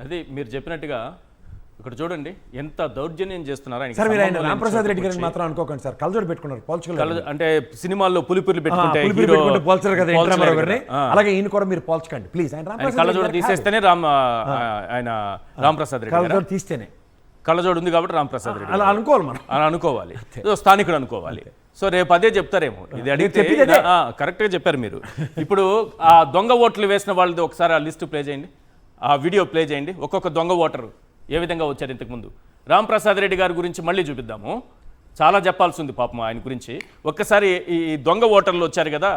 అది మీరు చెప్పినట్టుగా ఇక్కడ చూడండి ఎంత దౌర్జన్యం చేస్తున్నారు ఆయన. సార్ మీరు ఆయన రామప్రసాద్ రెడ్డి గారిని మాత్రం అనుకోకండి సార్, కలజోడు పెట్టుకున్నారు పోల్చుకోలేదు. అంటే సినిమాల్లో పులిపుర్లు పెట్టుకుంటే పోల్చారు కదా ఎన్టీఆర్ గారిని, అలాగే ఈయన కూడా మీరు పోల్చకండి ప్లీజ్. ఆయన కళ్ళజోడు తీసేస్తేనే ఆయన రామప్రసాద్ రెడ్డి కలజోడు తీస్తేనే కళ్ళజోడు ఉంది కాబట్టి రామప్రసాద్ రెడ్డి అలా అనుకోవాలి, మనం అలా అనుకోవాలి, స్థానికుడు అనుకోవాలి. సో రేపు అదే చెప్తారేమో, ఇది అడిగితే కరెక్ట్గా చెప్పారు మీరు. ఇప్పుడు ఆ దొంగ ఓట్లు వేసిన వాళ్ళది ఒకసారి ఆ లిస్టు ప్లే చేయండి, ఆ వీడియో ప్లే చేయండి. ఒక్కొక్క దొంగ ఓటరు ఏ విధంగా వచ్చారు ఇంతకుముందు. రామప్రసాద్ రెడ్డి గారి గురించి మళ్ళీ చూపిద్దాము, చాలా చెప్పాల్సి ఉంది పాపం ఆయన గురించి. ఒక్కసారి ఈ దొంగ ఓటర్లు వచ్చారు కదా,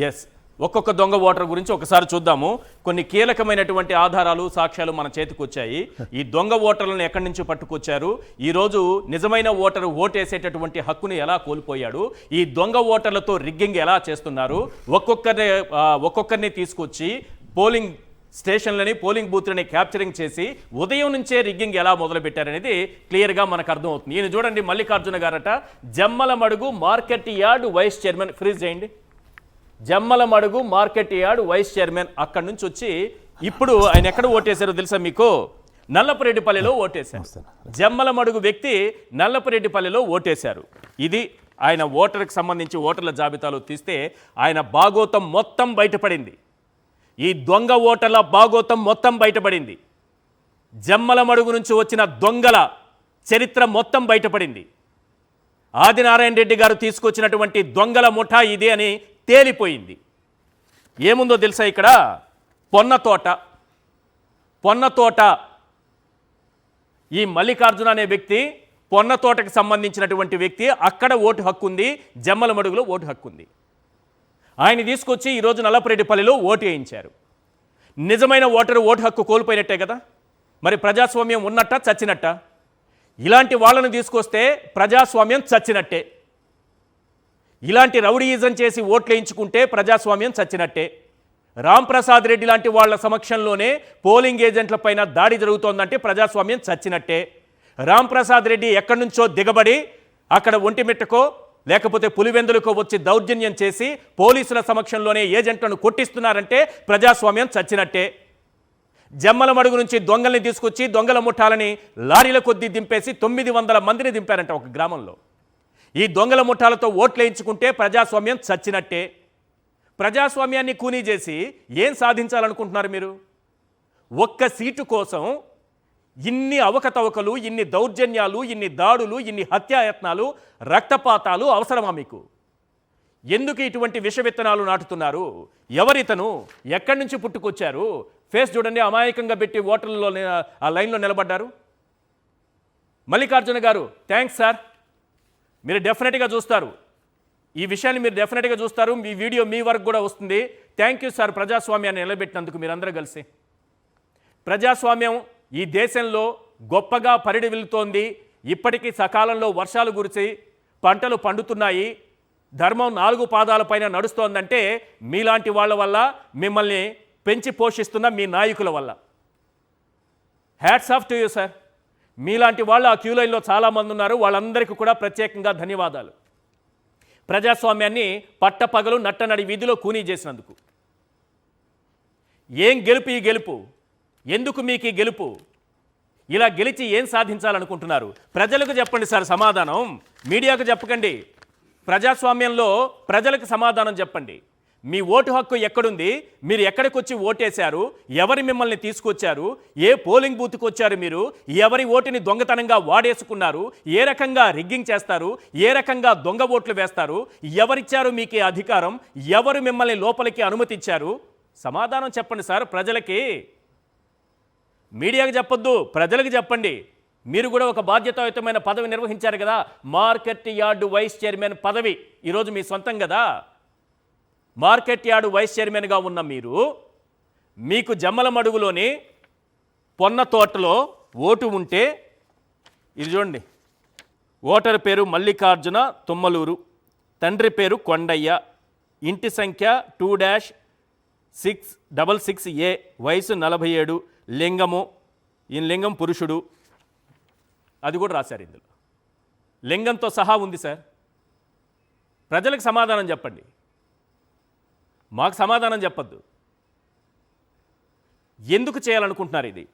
ఎస్, ఒక్కొక్క దొంగ ఓటర్ గురించి ఒకసారి చూద్దాము. కొన్ని కీలకమైనటువంటి ఆధారాలు సాక్ష్యాలు మన చేతికి వచ్చాయి. ఈ దొంగ ఓటర్లను ఎక్కడి నుంచి పట్టుకొచ్చారు, ఈరోజు నిజమైన ఓటరు ఓటేసేటటువంటి హక్కుని ఎలా కోల్పోయాడు, ఈ దొంగ ఓటర్లతో రిగ్గింగ్ ఎలా చేస్తున్నారు, ఒక్కొక్కరిని తీసుకొచ్చి పోలింగ్ స్టేషన్లని పోలింగ్ బూత్లని క్యాప్చరింగ్ చేసి ఉదయం నుంచే రిగ్గింగ్ ఎలా మొదలుపెట్టారనేది క్లియర్గా మనకు అర్థమవుతుంది. ఈయన చూడండి, మల్లికార్జున గారట Jammalamadugu market yard vice chairman. Freeze చేయండి. Jammalamadugu market yard vice chairman అక్కడి నుంచి వచ్చి ఇప్పుడు ఆయన ఎక్కడ ఓటేశారో తెలుసా మీకు? నల్లపురెడ్డిపల్లిలో ఓటేశారు. జమ్మలమడుగు వ్యక్తి నల్లపురెడ్డిపల్లిలో ఓటేశారు. ఇది ఆయన ఓటర్కి సంబంధించి ఓటర్ల జాబితాలో తీస్తే ఆయన భాగోతం మొత్తం బయటపడింది. ఈ దొంగ ఓటర్ల భాగోతం మొత్తం బయటపడింది. జమ్మలమడుగు నుంచి వచ్చిన దొంగల చరిత్ర మొత్తం బయటపడింది. ఆదినారాయణ రెడ్డి గారు తీసుకొచ్చినటువంటి దొంగల ముఠా ఇది అని తేలిపోయింది. ఏముందో తెలుసా ఇక్కడ? పొన్నతోట ఈ మల్లికార్జున అనే వ్యక్తి పొన్నతోటకి సంబంధించినటువంటి వ్యక్తి. అక్కడ ఓటు హక్కు ఉంది, జమ్మలమడుగులో ఓటు హక్కు ఉంది. ఆయన తీసుకొచ్చి ఈరోజు నల్లపురెడ్డిపల్లిలో ఓటు వేయించారు. నిజమైన ఓటరు ఓటు హక్కు కోల్పోయినట్టే కదా, మరి ప్రజాస్వామ్యం ఉన్నట్ట చచ్చినట్ట? ఇలాంటి వాళ్ళను తీసుకొస్తే ప్రజాస్వామ్యం చచ్చినట్టే. ఇలాంటి రౌడీయిజం చేసి ఓట్లు వేయించుకుంటే ప్రజాస్వామ్యం చచ్చినట్టే. రాంప్రసాద్ రెడ్డి లాంటి వాళ్ళ సమక్షంలోనే పోలింగ్ ఏజెంట్ల పైన దాడి జరుగుతోందంటే ప్రజాస్వామ్యం చచ్చినట్టే. రాంప్రసాద్ రెడ్డి ఎక్కడి నుంచో దిగబడి అక్కడ ఒంటిమిట్టకో లేకపోతే పులివెందులకో వచ్చి దౌర్జన్యం చేసి పోలీసుల సమక్షంలోనే ఏజెంట్లను కొట్టిస్తున్నారంటే ప్రజాస్వామ్యం చచ్చినట్టే. జమ్మలమడుగు నుంచి దొంగల్ని తీసుకొచ్చి దొంగల ముఠాలని లారీల కొద్దీ దింపేసి 900 మందిని దింపారంట ఒక గ్రామంలో. ఈ దొంగల ముఠాలతో ఓట్లు వేయించుకుంటే ప్రజాస్వామ్యం చచ్చినట్టే. ప్రజాస్వామ్యాన్ని కూనీ చేసి ఏం సాధించాలనుకుంటున్నారు మీరు? ఒక్క సీటు కోసం ఇన్ని అవకతవకలు, ఇన్ని దౌర్జన్యాలు, ఇన్ని దాడులు, ఇన్ని హత్యాయత్నాలు, రక్తపాతాలు అవసరమా మీకు? ఎందుకు ఇటువంటి విష విత్తనాలు నాటుతున్నారు? ఎవరితను? ఎక్కడి నుంచి పుట్టుకొచ్చారు? ఫేస్ చూడండి, అమాయకంగా పెట్టి ఓటర్లలో ఆ లైన్లో నిలబడ్డారు. మల్లికార్జున గారు థ్యాంక్స్ సార్, మీరు డెఫినెట్గా చూస్తారు ఈ విషయాన్ని, మీరు డెఫినెట్గా చూస్తారు. మీ వీడియో మీ వరకు కూడా వస్తుంది. థ్యాంక్ యూ సార్, ప్రజాస్వామ్యాన్ని నిలబెట్టినందుకు మీరందరూ కలిసి. ప్రజాస్వామ్యం ఈ దేశంలో గొప్పగా పరిడివిల్లుతోంది. ఇప్పటికీ సకాలంలో వర్షాలు కురిసి పంటలు పండుతున్నాయి. ధర్మం 4 పాదాలపైన నడుస్తోందంటే మీలాంటి వాళ్ళ వల్ల, మిమ్మల్ని పెంచి పోషిస్తున్న మీ నాయకుల వల్ల. Hats off to you sir. మీలాంటి వాళ్ళు ఆ క్యూ లైన్లో చాలామంది ఉన్నారు, వాళ్ళందరికీ కూడా ప్రత్యేకంగా ధన్యవాదాలు. ప్రజాస్వామ్యాన్ని పట్టపగలు నట్టనడి వీధిలో కూనీ చేసినందుకు. ఏం గెలుపు ఈ గెలుపు? ఎందుకు మీకు ఈ గెలుపు? ఇలా గెలిచి ఏం సాధించాలనుకుంటున్నారు? ప్రజలకు చెప్పండి సార్ సమాధానం, మీడియాకు చెప్పకండి. ప్రజాస్వామ్యంలో ప్రజలకు సమాధానం చెప్పండి. మీ ఓటు హక్కు ఎక్కడుంది? మీరు ఎక్కడికి వచ్చి ఓటేశారు? ఎవరు మిమ్మల్ని తీసుకొచ్చారు? ఏ పోలింగ్ బూత్కి వచ్చారు? మీరు ఎవరి ఓటుని దొంగతనంగా వాడేసుకున్నారు? ఏ రకంగా రిగ్గింగ్ చేస్తారు? ఏ రకంగా దొంగ ఓట్లు వేస్తారు? ఎవరిచ్చారు మీకు అధికారం? ఎవరు మిమ్మల్ని లోపలికి అనుమతించారు? సమాధానం చెప్పండి సార్ ప్రజలకి. మీడియాకి చెప్పొద్దు, ప్రజలకు చెప్పండి. మీరు కూడా ఒక బాధ్యతాయుతమైన పదవి నిర్వహించారు కదా, మార్కెట్ యార్డు వైస్ చైర్మన్ పదవి ఈరోజు మీ సొంతం కదా. మార్కెట్ యార్డు వైస్ చైర్మన్గా ఉన్న మీరు, మీకు జమ్మలమడుగులోని పొన్నతోటలో ఓటు ఉంటే, ఇది చూడండి, ఓటరు పేరు మల్లికార్జున తుమ్మలూరు, తండ్రి పేరు కొండయ్య, ఇంటి సంఖ్య 2-666A, వయసు 47, లింగము, ఈ లింగం పురుషుడు, అది కూడా రాశారు ఇందులో, లింగంతో సహా ఉంది సార్. ప్రజలకు సమాధానం చెప్పండి, మాకు సమాధానం చెప్పద్దు. ఎందుకు చేయాలనుకుంటున్నారు ఇది?